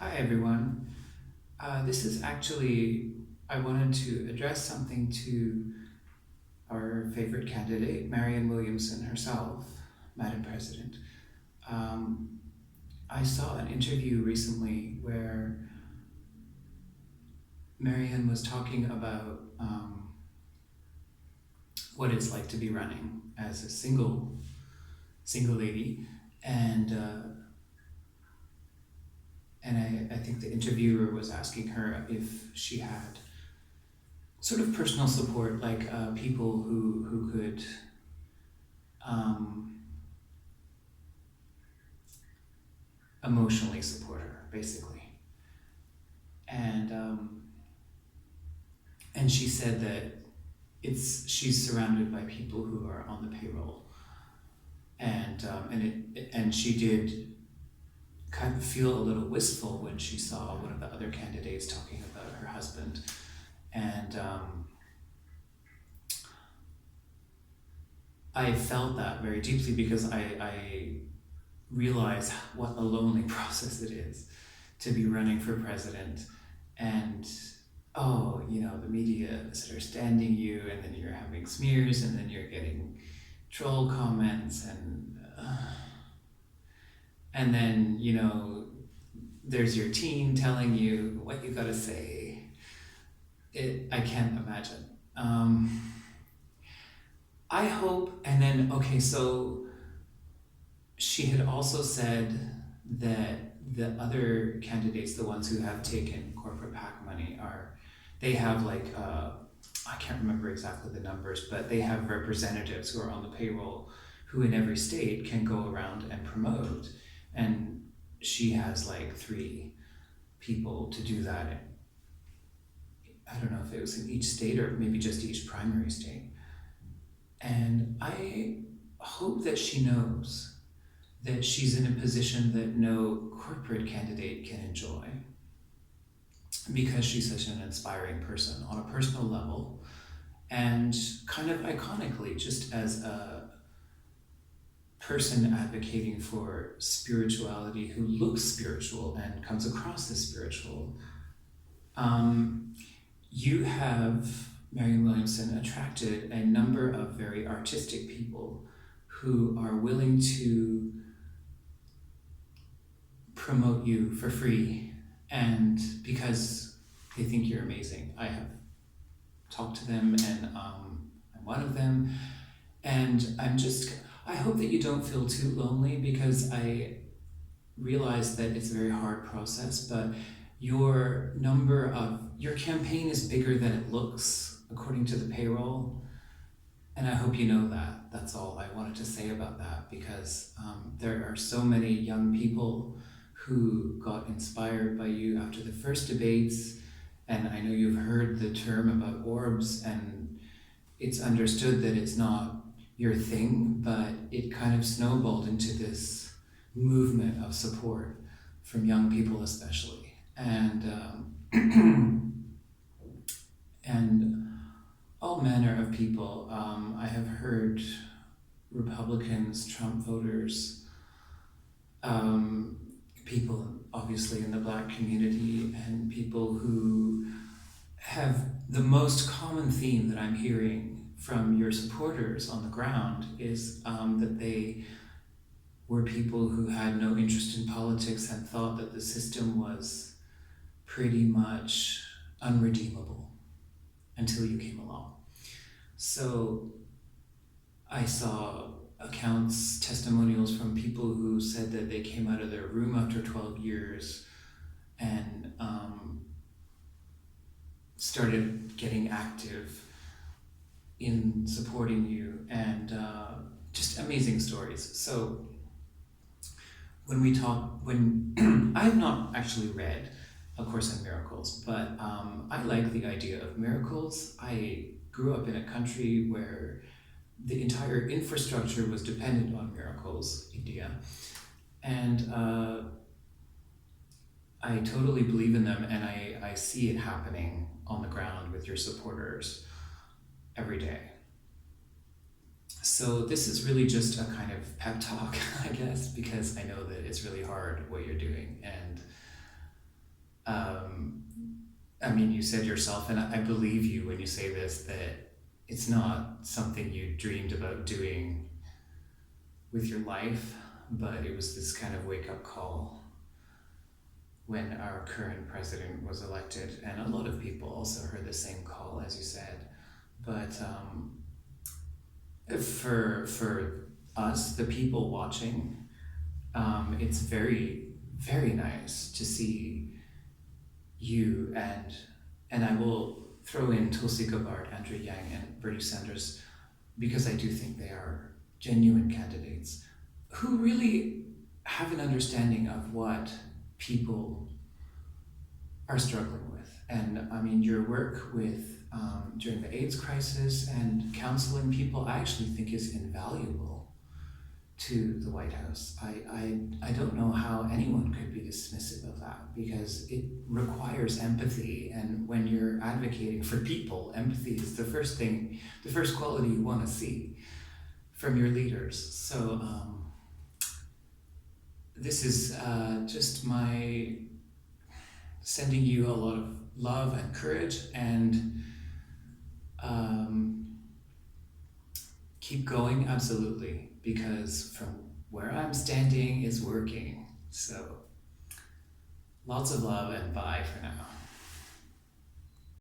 Hi, everyone. This is actually, I wanted to address something to our favorite candidate, Marianne Williamson herself, Madam President. Um, I saw an interview recently where Marianne was talking about what it's like to be running as a single lady, and I think the interviewer was asking her if she had sort of personal support, like people who could um, emotionally support her, basically. And and she said that she's surrounded by people who are on the payroll, and she did kind of feel a little wistful when she saw one of the other candidates talking about her husband, and I felt that very deeply because I realize what a lonely process it is to be running for president, and oh, the media is understanding you, and then you're having smears, and then you're getting troll comments, and then there's your team telling you what you gotta say. I can't imagine. I hope, and then okay, so she had also said that the other candidates, the ones who have taken corporate PAC money, they have like I can't remember exactly the numbers, but they have representatives who are on the payroll who in every state can go around and promote. And she has like three people to do that. I don't know if it was in each state or maybe just each primary state. And I hope that she knows that she's in a position that no corporate candidate can enjoy, because she's such an inspiring person on a personal level, and kind of iconically, just as a person advocating for spirituality who looks spiritual and comes across as spiritual. You have, Marianne Williamson, attracted a number of very artistic people who are willing to promote you for free, and because they think you're amazing. I have talked to them, and I'm one of them, and I hope that you don't feel too lonely, because I realize that it's a very hard process, but your campaign is bigger than it looks according to the payroll, and I hope you know that. That's all I wanted to say about that, because there are so many young people who got inspired by you after the first debates, and I know you've heard the term about orbs, and it's understood that it's not your thing, but it kind of snowballed into this movement of support from young people especially, and all manner of people. I have heard Republicans, Trump voters, people obviously in the Black community, and people who have the most common theme that I'm hearing from your supporters on the ground is that they were people who had no interest in politics and thought that the system was pretty much unredeemable until you came along. So I saw accounts, testimonials from people who said that they came out of their room after 12 years and started getting active in supporting you, and just amazing stories. So when I have not actually read A Course in Miracles, but I like the idea of miracles. I grew up in a country where the entire infrastructure was dependent on miracles, India, and I totally believe in them, and I see it happening on the ground with your supporters every day. So this is really just a kind of pep talk, I guess, because I know that it's really hard what you're doing, and Um, I mean, you said yourself, and I believe you when you say this, that it's not something you dreamed about doing with your life, but it was this kind of wake up call when our current president was elected. And a lot of people also heard the same call, as you said. But for us, the people watching, it's very, very nice to see you and I will throw in Tulsi Gabbard, Andrew Yang, and Bernie Sanders because I do think they are genuine candidates who really have an understanding of what people are struggling with. And I mean, your work with during the AIDS crisis and counseling people, I actually think is invaluable to the White House. I don't know how anyone could be dismissive of that because it requires empathy. And when you're advocating for people, empathy is the first thing, the first quality you want to see from your leaders. So this is just my sending you a lot of love and courage, and keep going, absolutely, because from where I'm standing is working. So lots of love and bye for now.